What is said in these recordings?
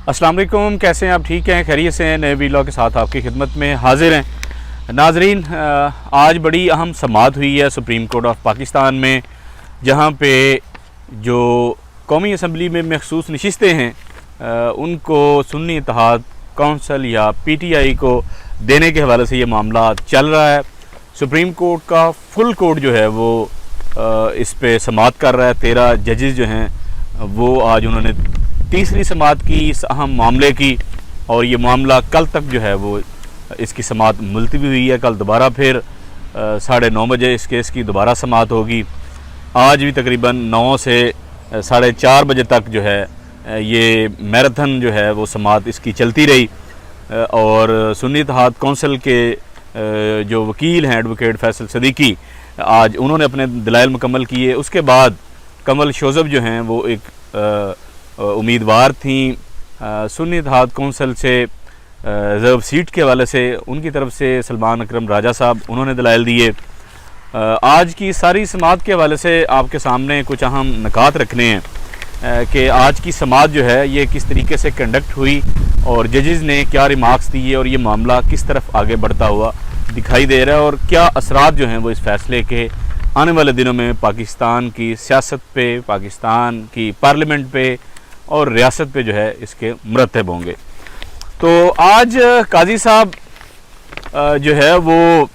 अस्सलाम वालेकुम, कैसे हैं आप? ठीक हैं, खैरियत से हैं? नए वीडियो के साथ आपकी खिदमत में हाजिर हैं। नाजरीन, आज बड़ी अहम समाअत हुई है सुप्रीम कोर्ट ऑफ पाकिस्तान में, जहां पे जो कौमी असम्बली में मखसूस नशिस्तें हैं उनको सुन्नी इत्तेहाद कौंसल या PTI को देने के हवाले से ये मामला चल रहा है। सुप्रीम कोर्ट का फुल कोर्ट जो है वो इस पे समाअत कर रहा है। 13 जजेस जो हैं वो आज उन्होंने तीसरी समाअत की इस अहम मामले की, और ये मामला कल तक जो है वो इसकी समाअत मुलतवी हुई है। कल दोबारा फिर 9:30 बजे इस केस की दोबारा समाअत होगी। आज भी तकरीबन 9 से 4:30 बजे तक जो है ये मैराथन जो है वो समाअत इसकी चलती रही। और सुन्नी इत्तेहाद कौंसल के जो वकील हैं एडवोकेट फैसल सदीकी, आज उन्होंने अपने दलाइल मुकम्मल किए। उसके बाद कमल शोज़ब जो हैं वो एक उम्मीदवार थी सुन्नी इत्तेहाद कौंसल से रिज़र्व सीट के हवाले से, उनकी तरफ से सलमान अकरम राजा साहब उन्होंने दलाइल दिए। आज की सारी समाअत के हवाले से आपके सामने कुछ अहम नकात रखने हैं कि आज की समाअत जो है ये किस तरीके से कंडक्ट हुई और जजेस ने क्या रिमार्क्स दिए और ये मामला किस तरफ आगे बढ़ता हुआ दिखाई दे रहा है, और क्या असरात जो हैं वो इस फैसले के आने वाले दिनों में पाकिस्तान की सियासत पे, पाकिस्तान की पार्लियामेंट पे और रियासत पे जो है इसके मुरतब होंगे। तो आज काजी साहब जो है वो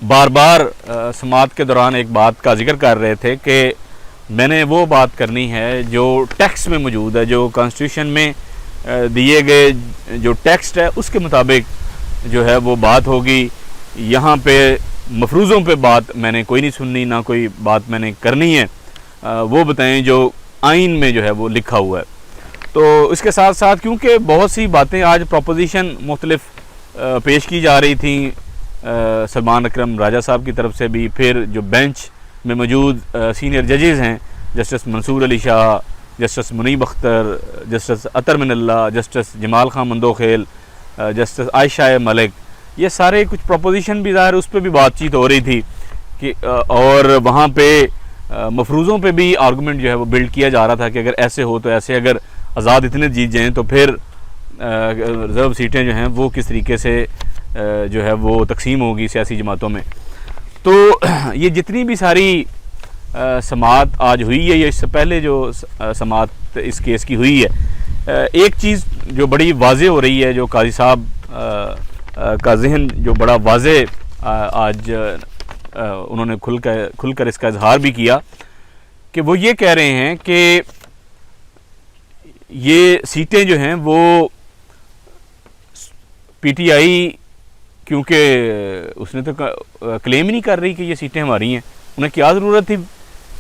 बार बार समाअत के दौरान एक बात का जिक्र कर रहे थे कि मैंने वो बात करनी है जो टेक्स्ट में मौजूद है, जो कॉन्स्टिट्यूशन में दिए गए जो टेक्स्ट है उसके मुताबिक जो है वो बात होगी। यहाँ पे मफरूज़ों पे बात मैंने कोई नहीं सुननी, ना कोई बात मैंने करनी है। वो बताएं जो आइन में जो है वो लिखा हुआ है। तो इसके साथ साथ क्योंकि बहुत सी बातें आज प्रोपोजिशन मुख्तलिफ पेश की जा रही थी सलमान अकरम राजा साहब की तरफ से भी, फिर जो बेंच में मौजूद सीनियर जजेस हैं justice Mansoor Ali Shah, justice Muneeb Akhtar, justice Athar Minallah, justice Jamal Khan Mandokhail, justice Ayesha Malik, ये सारे कुछ प्रोपोजिशन भी ज़ाहिर उस पर भी बातचीत हो रही थी कि और वहाँ पे मफरूज़ों पे भी आर्गूमेंट जो है वो बिल्ड किया जा रहा था कि अगर ऐसे हो तो ऐसे, अगर आज़ाद इतने जीत जाएँ तो फिर रिज़र्व सीटें जो हैं वो किस तरीके से जो है वो तकसीम होगी सियासी जमातों में। तो ये जितनी भी सारी समाअत आज हुई है, ये इससे पहले जो समाअत इस केस की हुई है, एक चीज़ जो बड़ी वाज़े हो रही है, जो काजी साहब का जहन जो बड़ा वाज़े आज उन्होंने खुलकर इसका इजहार भी किया कि वो ये कह रहे हैं कि ये सीटें जो हैं वो PTI, क्योंकि उसने तो क्लेम ही नहीं कर रही कि ये सीटें हमारी हैं, उन्हें क्या ज़रूरत थी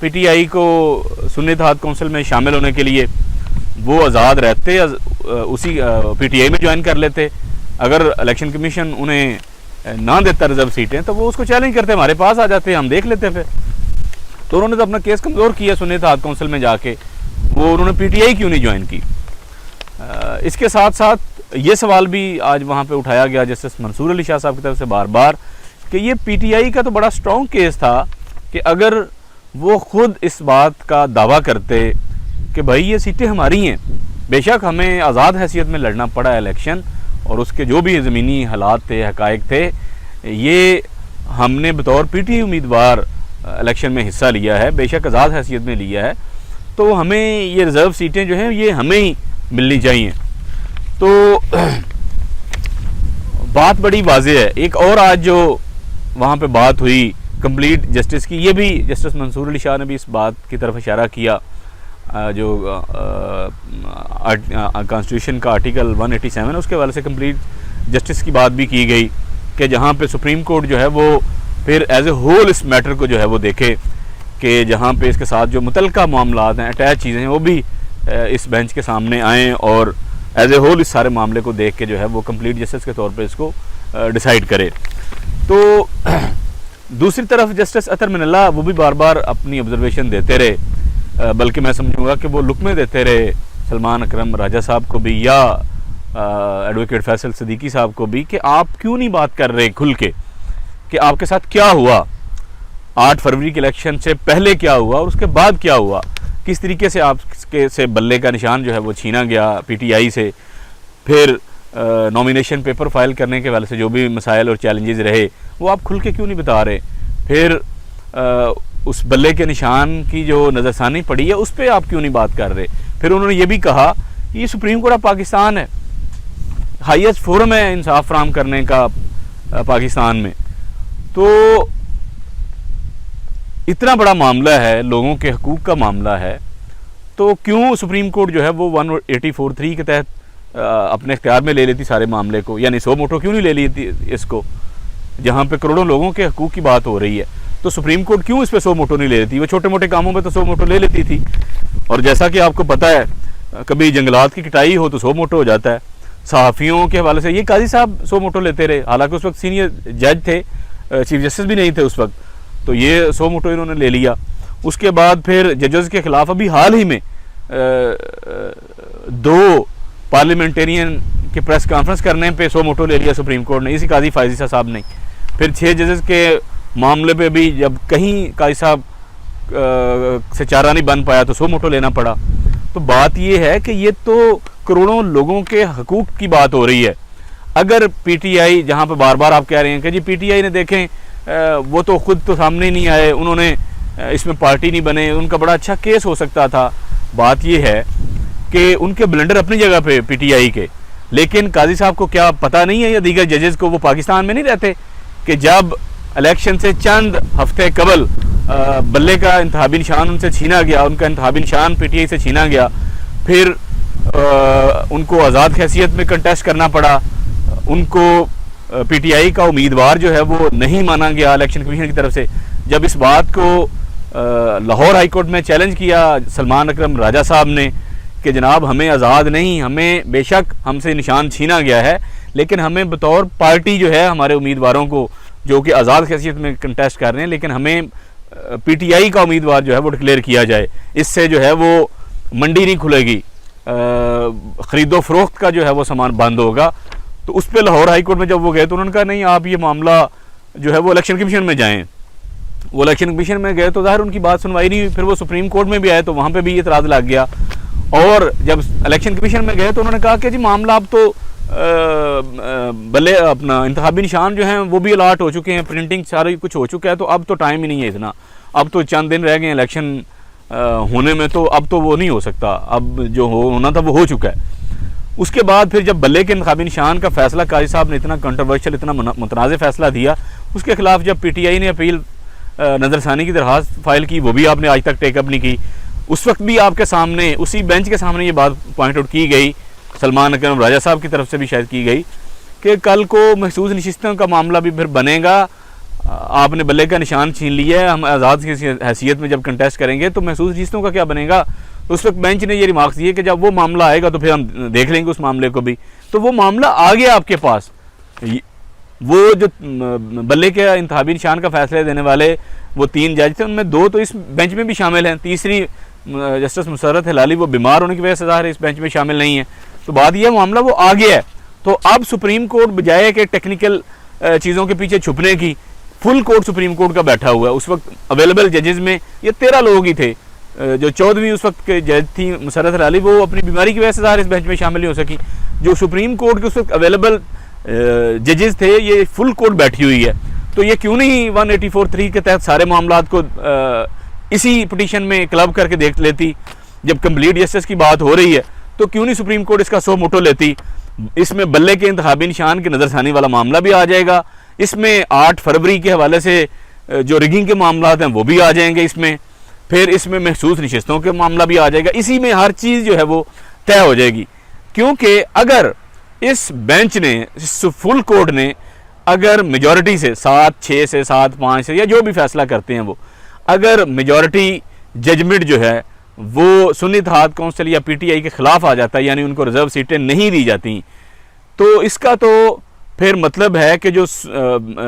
PTI को सुन्नी इत्तेहाद कौंसल में शामिल होने के लिए? वो आज़ाद रहते उसी PTI में ज्वाइन कर लेते। अगर इलेक्शन कमीशन उन्हें ना देता रिजर्व सीटें तो वो उसको चैलेंज करते, हमारे पास आ जाते, हम देख लेते फिर। तो उन्होंने तो अपना केस कमज़ोर किया सुन्नी इत्तेहाद कौंसल में जाके, वो उन्होंने PTI क्यों नहीं ज्वाइन की? इसके साथ साथ ये सवाल भी आज वहाँ पे उठाया गया जस्टिस मंसूर अली शाह साहब की तरफ से बार बार कि ये PTI का तो बड़ा स्ट्रॉन्ग केस था कि अगर वो खुद इस बात का दावा करते कि भाई ये सीटें हमारी हैं, बेशक हमें आज़ाद हैसियत में लड़ना पड़ा इलेक्शन और उसके जो भी ज़मीनी हालात थे, हक़ाइक़ थे, ये हमने बतौर PTI उम्मीदवार इलेक्शन में हिस्सा लिया है, बेशक आज़ाद हैसियत में लिया है, तो हमें ये रिज़र्व सीटें जो हैं ये हमें ही मिलनी चाहिए। तो बात बड़ी वाज़े है। एक और आज जो वहाँ पे बात हुई कंप्लीट जस्टिस की, ये भी जस्टिस मंसूर अली शाह ने भी इस बात की तरफ इशारा किया, जो कॉन्स्टिट्यूशन का आर्टिकल 187 है उसके हवाले से कंप्लीट जस्टिस की बात भी की गई कि जहाँ पे सुप्रीम कोर्ट जो है वो फिर एज ए होल इस मैटर को जो है वो देखे कि जहाँ पे इसके साथ जो मुतल्लिका मामलात हैं, अटैच चीज़ें हैं, वो भी इस बेंच के सामने आएँ और एज ए होल इस सारे मामले को देख के जो है वो कंप्लीट जस्टिस के तौर पे इसको डिसाइड करे। तो दूसरी तरफ जस्टिस अतर मिनल्ला वो भी बार बार अपनी ऑब्जर्वेशन देते रहे, बल्कि मैं समझूंगा कि वो लुकमे देते रहे सलमान अकरम राजा साहब को भी या एडवोकेट फैसल सदीकी साहब को भी कि आप क्यों नहीं बात कर रहे खुल के कि आपके साथ क्या हुआ, 8 फरवरी के इलेक्शन से पहले क्या हुआ और उसके बाद क्या हुआ। किस तरीके से आपके से बल्ले का निशान जो है वो छीना गया पीटीआई से, फिर नॉमिनेशन पेपर फाइल करने के वाले से जो भी मसाइल और चैलेंजेस रहे वो आप खुल के क्यों नहीं बता रहे, फिर उस बल्ले के निशान की जो नज़रसानी पड़ी है उस पर आप क्यों नहीं बात कर रहे। फिर उन्होंने ये भी कहा कि ये सुप्रीम कोर्ट ऑफ पाकिस्तान है, हाईएस्ट फोरम है इंसाफ फराहम करने का पाकिस्तान में, तो इतना बड़ा मामला है, लोगों के हकूक़ का मामला है, तो क्यों सुप्रीम कोर्ट जो है वो 184(3) के तहत अपने इख्तियार में ले लेती सारे मामले को, यानी सो मोटो क्यों नहीं ले लेती इसको, जहाँ पे करोड़ों लोगों के हकूक़ की बात हो रही है, तो सुप्रीम कोर्ट क्यों इस पे सो मोटो नहीं ले लेती। वो छोटे मोटे कामों पे तो सो मोटो ले लेती थी, और जैसा कि आपको पता है कभी जंगलात की कटाई हो तो सो मोटो हो जाता है। सहाफ़ियों के हवाले से ये काजी साहब सो मोटो लेते रहे, हालांकि उस वक्त सीनियर जज थे, चीफ जस्टिस भी नहीं थे उस वक्त, तो ये सो मोटो इन्होंने ले लिया। उसके बाद फिर जजेस के खिलाफ अभी हाल ही में 2 पार्लियामेंटेरियन की प्रेस कॉन्फ्रेंस करने पे सो मोटो ले लिया सुप्रीम कोर्ट ने, इसी काजी फायजीसा साहब ने। फिर 6 जजेस के मामले पे भी जब कहीं काजी साहब से चारा नहीं बन पाया तो सो मोटो लेना पड़ा। तो बात ये है कि ये तो करोड़ों लोगों के हकूक़ की बात हो रही है। अगर पीटीआई, जहाँ पे बार बार आप कह रहे हैं कि जी पीटीआई ने देखें वो तो खुद तो सामने नहीं आए, उन्होंने इसमें पार्टी नहीं बने, उनका बड़ा अच्छा केस हो सकता था। बात ये है कि उनके ब्लेंडर अपनी जगह पे पीटीआई के, लेकिन काजी साहब को क्या पता नहीं है या दीगर जजेस को, वो पाकिस्तान में नहीं रहते, कि जब इलेक्शन से चंद हफ्ते कबल बल्ले का इंतखाबी निशान उनसे छीना गया, उनका इंतखाबी निशान पीटीआई से छीना गया, फिर उनको आज़ाद हैसियत में कंटेस्ट करना पड़ा, उनको पीटीआई का उम्मीदवार जो है वो नहीं माना गया इलेक्शन कमीशन की तरफ से। जब इस बात को लाहौर हाई कोर्ट में चैलेंज किया सलमान अकरम राजा साहब ने कि जनाब हमें आज़ाद नहीं, हमें बेशक हमसे निशान छीना गया है, लेकिन हमें बतौर पार्टी जो है हमारे उम्मीदवारों को जो कि आज़ाद हैसियत में कंटेस्ट कर रहे हैं, लेकिन हमें पीटीआई का उम्मीदवार जो है वो डिक्लेयर किया जाए, इससे जो है वो मंडी नहीं खुलेगी, ख़रीदो फरोख्त का जो है वो सामान बंद होगा। तो उस पर लाहौर हाई कोर्ट में जब वो गए तो उन्होंने कहा नहीं, आप ये मामला जो है वो इलेक्शन कमीशन में जाएँ। वो इलेक्शन कमीशन में गए तो ज़ाहिर उनकी बात सुनवाई नहीं हुई। फिर वो सुप्रीम कोर्ट में भी आए तो वहाँ पे भी एतराज़ लग गया, और जब इलेक्शन कमीशन में गए तो उन्होंने कहा कि जी मामला अब तो भले अपना इंतखाबी निशान जो हैं वो भी अलाट हो चुके हैं, प्रिंटिंग सारा कुछ हो चुका है, तो अब तो टाइम ही नहीं है इतना, अब तो चंद दिन रह गए इलेक्शन होने में, तो अब तो वो नहीं हो सकता, अब जो होना था वो हो चुका है। उसके बाद फिर जब बल्ले के इंतखाबी निशान का फैसला काजी साहब ने इतना कंट्रोवर्शियल, इतना मुतनाज़ फैसला दिया, उसके खिलाफ जब पीटीआई ने अपील नज़रसानी की दरख्वास्त फाइल की, वो भी आपने आज तक टेकअप नहीं की। उस वक्त भी आपके सामने, उसी बेंच के सामने ये बात पॉइंट आउट की गई, सलमान अकरम राजा साहब की तरफ से भी शायद की गई, कि कल को महसूस नशिस्तों का मामला भी फिर बनेगा, आपने बल्ले का निशान छीन लिया है, हम आज़ाद की हैसियत में जब कंटेस्ट करेंगे तो महसूस नशिस्तों का क्या बनेगा। उस वक्त बेंच ने ये रिमार्क्स दिए कि जब वो मामला आएगा तो फिर हम देख लेंगे उस मामले को भी। तो वो मामला आ गया आपके पास, वो जो बल्ले के इंतखाबी निशान का फैसला देने वाले वो 3 जज थे, उनमें 2 तो इस बेंच में भी शामिल हैं, तीसरी जस्टिस मुसर्रत हिलाली वो बीमार होने की वजह से ज़ाहिर इस बेंच में शामिल नहीं है। तो बात यह मामला वो आ गया है, तो अब सुप्रीम कोर्ट बजाय के टेक्निकल चीज़ों के पीछे छुपने की, फुल कोर्ट सुप्रीम कोर्ट का बैठा हुआ है। उस वक्त अवेलेबल जजेस में ये 13 लोग ही थे, जो 14वीं उस वक्त के जज थी मुसर्रत हिलाली, वो अपनी बीमारी की वजह से ज़ाहिर इस बेंच में शामिल नहीं हो सकी। जो सुप्रीम कोर्ट के उस वक्त अवेलेबल जजेस थे, ये फुल कोर्ट बैठी हुई है, तो ये क्यों नहीं 184(3) के तहत सारे मामलात को इसी पिटीशन में क्लब करके देख लेती। जब कंप्लीट जस्टिस की बात हो रही है तो क्यों नहीं सुप्रीम कोर्ट इसका सो मोटो लेती। इसमें बल्ले के इंतखाबी निशान की नज़रसानी वाला मामला भी आ जाएगा, इसमें 8 फरवरी के हवाले से जो रिगिंग के मामला हैं वो भी आ जाएंगे इसमें, फिर इसमें महसूस नशिस्तों के मामला भी आ जाएगा, इसी में हर चीज़ जो है वो तय हो जाएगी। क्योंकि अगर इस बेंच ने, इस फुल कोर्ट ने अगर मेजॉरिटी से 7-6 से 7-5 से या जो भी फैसला करते हैं वो, अगर मेजॉरिटी जजमेंट जो है वो सुन्नी इत्तेहाद काउंसिल या पीटीआई के ख़िलाफ़ आ जाता है, यानी उनको रिजर्व सीटें नहीं दी जाती, तो इसका तो फिर मतलब है कि जो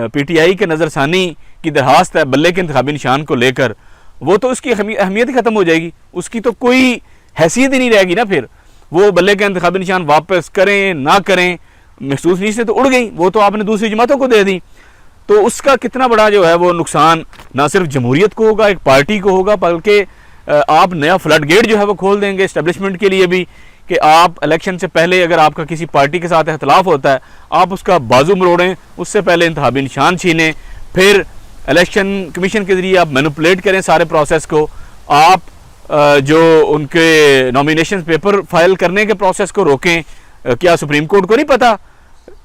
पीटीआई के नज़रसानी की दरख्वास्त है बल्ले के इंतखाबी निशान को लेकर, वो तो उसकी अहमियत ही ख़त्म हो जाएगी, उसकी तो कोई हैसियत ही नहीं रहेगी ना। फिर वो बल्ले का इंतखाबी निशान वापस करें ना करें, महसूस नहीं से तो उड़ गई, वो तो आपने दूसरी जमातों को दे दी, तो उसका कितना बड़ा जो है वो नुकसान ना सिर्फ जमहूरियत को होगा, एक पार्टी को होगा, बल्कि आप नया फ्लड गेट जो है वो खोल देंगे इस्टेब्लिशमेंट के लिए भी, कि आप इलेक्शन से पहले अगर आपका किसी पार्टी के साथ इख्तलाफ होता है आप उसका बाजू मरोड़ें, उससे पहले इंतखाबी निशान छीनें, फिर इलेक्शन कमीशन के ज़रिए आप मैनिपुलेट करें सारे प्रोसेस को, आप जो उनके नॉमिनेशन पेपर फाइल करने के प्रोसेस को रोकें। क्या सुप्रीम कोर्ट को नहीं पता?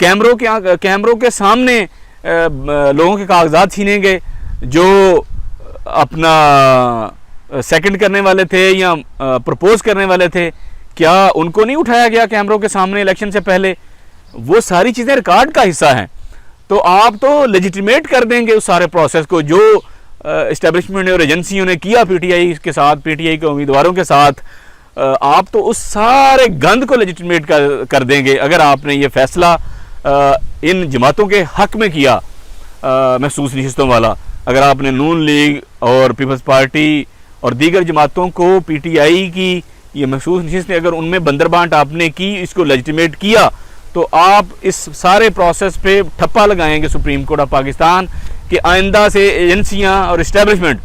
कैमरों के सामने लोगों के कागजात छीनेंगे जो अपना सेकंड करने वाले थे या प्रपोज करने वाले थे, क्या उनको नहीं उठाया गया कैमरों के सामने इलेक्शन से पहले? वो सारी चीज़ें रिकॉर्ड का हिस्सा हैं। तो आप तो लेजिटिमेट कर देंगे उस सारे प्रोसेस को जो इस्टेब्लिशमेंट और एजेंसियों ने किया पीटीआई के साथ, पीटीआई के उम्मीदवारों के साथ। आप तो उस सारे गंद को लेजिटिमेट कर देंगे अगर आपने ये फैसला इन जमातों के हक में किया, महसूस नशिस्तों वाला। अगर आपने नून लीग और पीपल्स पार्टी और दीगर जमातों को पीटीआई की ये महसूस नशिस्तें अगर उनमें बंदरबांट आपने की, इसको लेजिटिमेट किया, तो आप इस सारे प्रोसेस पे ठप्पा लगाएंगे सुप्रीम कोर्ट ऑफ पाकिस्तान कि आइंदा से एजेंसियां और इस्टेब्लिशमेंट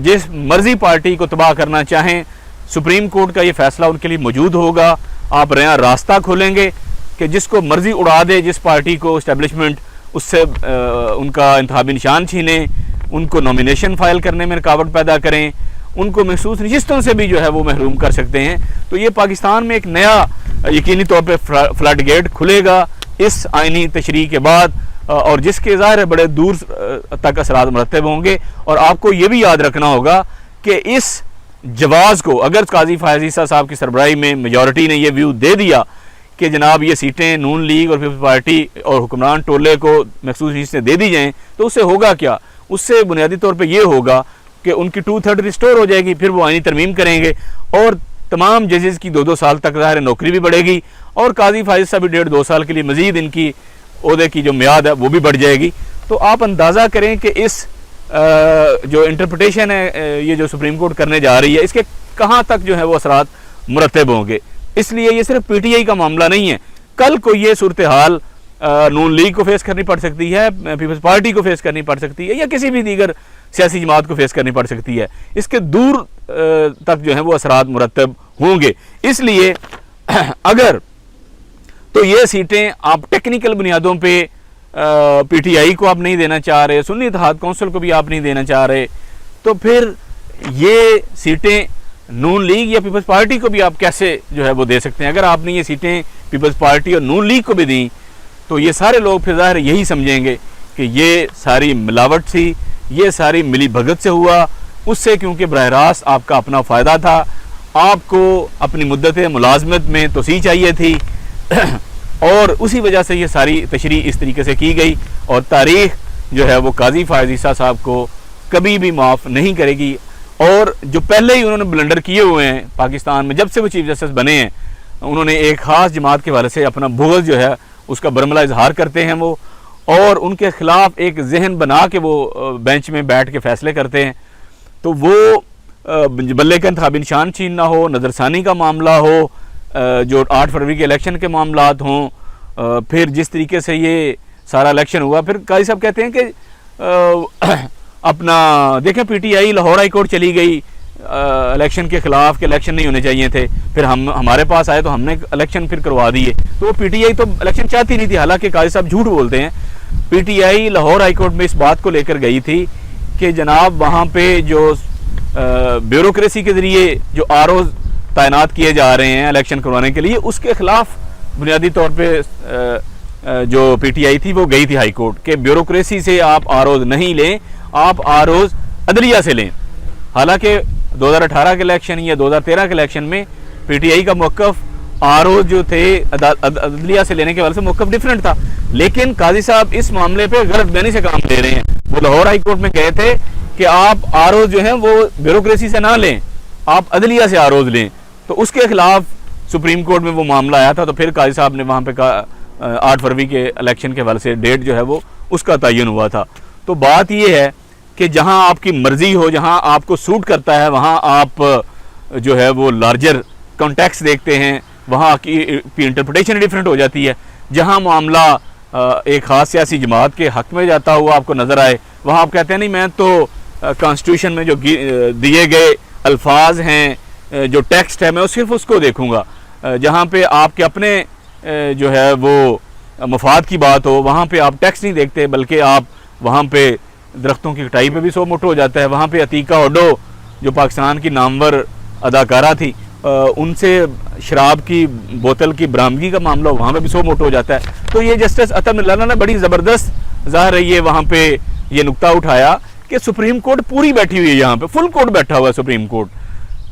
जिस मर्जी पार्टी को तबाह करना चाहें, सुप्रीम कोर्ट का ये फैसला उनके लिए मौजूद होगा। आप नया रास्ता खोलेंगे कि जिसको मर्जी उड़ा दे जिस पार्टी को इस्टेब्लिशमेंट, उससे उनका इंतखाबी निशान छीनें, उनको नॉमिनेशन फाइल करने में रुकावट पैदा करें, उनको महसूस नशिस्तों से भी जो है वो महरूम कर सकते हैं। तो ये पाकिस्तान में एक नया यकीनी तौर पे फ्लड गेट खुलेगा इस आइनी तशरीह के बाद, और जिसके ज़ाहिर है बड़े दूर तक असरात मुरतब होंगे। और आपको ये भी याद रखना होगा कि इस जवाज़ को अगर काजी फायज़ ईसा साहब की सरबराही में मेजॉरिटी ने यह व्यू दे दिया कि जनाब ये सीटें नून लीग और पीपल्स पार्टी और हुक्मरान टोले को महसूस नशिस्तें दे दी जाएँ, तो उससे होगा क्या? उससे बुनियादी तौर पर यह होगा कि उनकी 2/3 रिस्टोर हो जाएगी, फिर वो आइनी तरमीम करेंगे और तमाम जजेस की 2-2 साल तक ज़ाहिर नौकरी भी बढ़ेगी, और काजी फायज़ साहब भी 1.5-2 साल के लिए मज़ीद इनकी ओहदे की जो मियाद है वो भी बढ़ जाएगी। तो आप अंदाज़ा करें कि इस जो इंटरप्रिटेशन है ये जो सुप्रीम कोर्ट करने जा रही है, इसके कहाँ तक जो है वो असरात मुरतब होंगे। इसलिए ये सिर्फ पीटीआई का मामला नहीं है, कल को ये सूरत हाल नून लीग को फेस करनी पड़ सकती है, पीपल्स पार्टी को फेस करनी पड़ सकती है, या किसी भी दीगर सियासी जमात को फेस करनी पड़ सकती है। इसके दूर तक जो है वो असरात मुरतब होंगे। इसलिए अगर तो ये सीटें आप टेक्निकल बुनियादों पे पीटीआई को आप नहीं देना चाह रहे, सुन्नी इत्तेहाद कौंसिल को भी आप नहीं देना चाह रहे, तो फिर ये सीटें नून लीग या पीपल्स पार्टी को भी आप कैसे जो है वो दे सकते हैं? अगर आपने ये सीटें पीपल्स पार्टी और नून लीग को भी दी तो ये सारे लोग फिर ज़ाहिर यही समझेंगे कि ये सारी मिलावट थी, ये सारी मिली भगत से हुआ, उससे क्योंकि बरह रास्त आपका अपना फ़ायदा था, आपको अपनी मुद्दत मुलाजमत में तोसी चाहिए थी और उसी वजह से ये सारी तशरीह इस तरीके से की गई। और तारीख़ जो है वो काजी फायज़ ईसा साहब को कभी भी माफ़ नहीं करेगी। और जो पहले ही उन्होंने ब्लंडर किए हुए हैं पाकिस्तान में, जब से वो चीफ जस्टिस बने हैं, उन्होंने एक ख़ास जमात के हवाले से अपना बुग़्ज़ जो है उसका बरमला इजहार करते हैं वो, और उनके ख़िलाफ़ एक जहन बना के वो बेंच में बैठ के फ़ैसले करते हैं। तो वो बल्ले का इंतखाबी निशान छीनना हो, नज़रसानी का मामला हो, जो 8 फरवरी के इलेक्शन के मामलात हों, फिर जिस तरीके से ये सारा इलेक्शन हुआ, फिर काजी साहब कहते हैं कि अपना देखें पीटीआई लाहौर हाई कोर्ट चली गई इलेक्शन के ख़िलाफ़, के इलेक्शन नहीं होने चाहिए थे, फिर हमारे पास आए तो हमने इलेक्शन फिर करवा दिए। तो पीटीआई तो इलेक्शन चाहती नहीं थी, हालांकि काजी साहब झूठ बोलते हैं। पीटीआई लाहौर हाई कोर्ट में इस बात को लेकर गई थी कि जनाब वहाँ पे जो ब्यूरोक्रेसी के ज़रिए जो आरओ तैनात किए जा रहे हैं इलेक्शन करवाने के लिए, उसके ख़िलाफ़ बुनियादी तौर पे जो पीटीआई थी वो गई थी हाई कोर्ट के ब्यूरोक्रेसी से आप आरओज नहीं लें, आप आरओज अदलिया से लें। हालांकि 2018 के इलेक्शन या 2013 के इलेक्शन में पीटीआई का मौक़िफ़ आरओज जो थे अदलिया से लेने के वाले से मौक़िफ़ डिफरेंट था, लेकिन काजी साहब इस मामले पे गलत बयानी से काम ले रहे हैं। वो लाहौर हाई कोर्ट में गए थे कि आप आरओज जो हैं वो ब्यूरोक्रेसी से ना लें, आप अदलिया से आरओज लें। तो उसके खिलाफ सुप्रीम कोर्ट में वो मामला आया था। तो फिर काजी साहब ने वहाँ पे 8 फरवरी के इलेक्शन के हवाले से डेट जो है वो उसका तयन हुआ था। तो बात ये है कि जहाँ आपकी मर्ज़ी हो, जहाँ आपको सूट करता है, वहाँ आप जो है वो लार्जर कॉन्टेक्स्ट देखते हैं, वहाँ की इंटरप्रिटेशन डिफरेंट हो जाती है। जहाँ मामला एक ख़ास सियासी जमात के हक़ में जाता हुआ आपको नज़र आए, वहाँ आप कहते हैं नहीं मैं तो कॉन्स्टिट्यूशन में जो दिए गए अल्फाज हैं, जो टेक्स्ट है, मैं सिर्फ उसको देखूँगा। जहाँ पे आपके अपने जो है वो मफाद की बात हो, वहाँ पे आप टेक्स्ट नहीं देखते, बल्कि आप वहाँ पे दरख्तों की कटाई पे भी सो मुठ हो जाता है। वहाँ पे अतीका ओडो जो पाकिस्तान की नामवर अदाकारा थी, उनसे शराब की बोतल की बरामदगी का मामला वहाँ पे भी सो मोट हो जाता है। तो ये जस्टिस अतर मिल्लाना ने बड़ी ज़बरदस्त ज़ाहिर है ये वहाँ पे ये नुक्ता उठाया कि सुप्रीम कोर्ट पूरी बैठी हुई है, यहाँ पे फुल कोर्ट बैठा हुआ है सुप्रीम कोर्ट,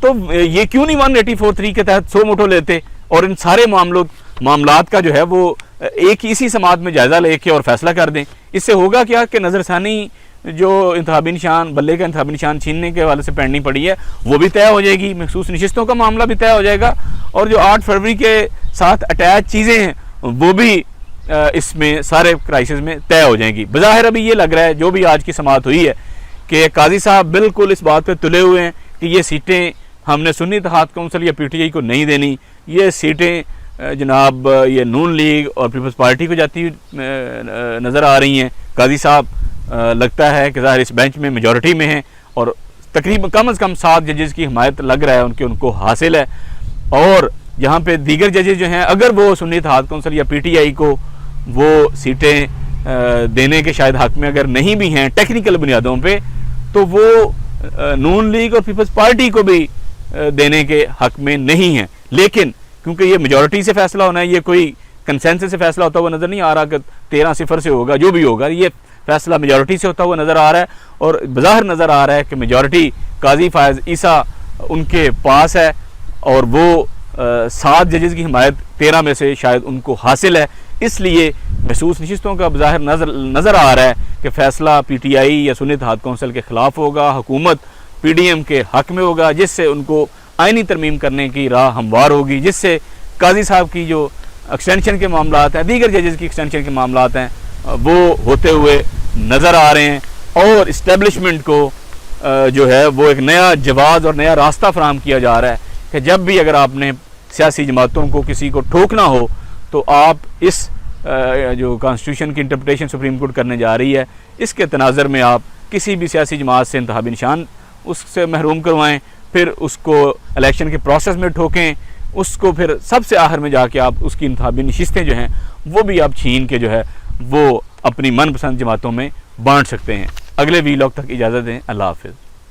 तो ये क्यों नहीं 184(3) के तहत सो मोटो लेते और इन सारे मामलात का जो है वो एक इसी समात में जायज़ा लेके और फैसला कर दें। इससे होगा क्या कि नज़रसानी जो इंतखाबी निशान बल्ले का इंतखाबी निशान छीनने के हवाले से पेंडिंग पड़ी है वो भी तय हो जाएगी, मखसूस नशिस्तों का मामला भी तय हो जाएगा, और जो 8 फरवरी के साथ अटैच चीज़ें हैं वो भी इसमें सारे क्राइसिस में तय हो जाएंगी। बज़ाहिर अभी ये लग रहा है जो भी आज की समाअत हुई है कि काजी साहब बिल्कुल इस बात पर तुले हुए हैं कि ये सीटें हमने सुन्नी इत्तेहाद कौंसिल या PTI को नहीं देनी, ये सीटें जनाब ये नून लीग और पीपल्स पार्टी को जाती हुई नज़र आ रही हैं। काजी साहब लगता है कि ज़ाहिर इस बेंच में मेजॉरिटी में हैं और तकरीबन कम से कम 7 जजेस की हिमायत लग रहा है उनको हासिल है, और यहाँ पे दीगर जजेस जो हैं अगर वो सुन्नी इत्तेहाद कौंसिल या PTI को वो सीटें देने के शायद हक में अगर नहीं भी हैं टेक्निकल बुनियादों पे, तो वो नून लीग और पीपल्स पार्टी को भी देने के हक में नहीं है। लेकिन क्योंकि ये मेजॉरिटी से फैसला होना है, ये कोई कंसेंसस से फैसला होता हुआ नज़र नहीं आ रहा कि 13-0 से होगा, जो भी होगा ये फैसला मेजॉरिटी से होता हुआ नज़र आ रहा है, और ज़ाहिर नज़र आ रहा है कि मेजॉरिटी काजी फायज़ ईसा उनके पास है और वो 7 जजेस की हिमायत 13 में से शायद उनको हासिल है। इसलिए महसूस नशिस्तों का ज़ाहिर नज़र आ रहा है कि फ़ैसला PTI या सुन्नी इत्तेहाद कौंसिल के ख़िलाफ़ होगा, हुकूमत PDM के हक़ में होगा, जिससे उनको आइनी तरमीम करने की राह हमवार होगी, जिससे काजी साहब की जो एक्सटेंशन के मामलात हैं, दीगर जजेस की एक्सटेंशन के मामलात हैं, वो होते हुए नज़र आ रहे हैं, और इस्टेब्लिशमेंट को जो है वो एक नया जवाब और नया रास्ता फराहम किया जा रहा है कि जब भी अगर आपने सियासी जमातों को किसी को ठोकना हो तो आप इस जो कॉन्स्टिट्यूशन की इंटरप्रिटेशन सुप्रीम कोर्ट करने जा रही है, इसके तनाज़र में आप किसी भी सियासी जमात से इंतखाबी निशान उससे महरूम करवाएं, फिर उसको इलेक्शन के प्रोसेस में ठोकें, उसको फिर सबसे आखिर में जाके आप उसकी इंतखाबी नशिस्तें जो हैं वो भी आप छीन के जो है वो अपनी मनपसंद जमातों में बांट सकते हैं। अगले वीलॉग तक इजाज़त दें। अल्लाह हाफ़िज़।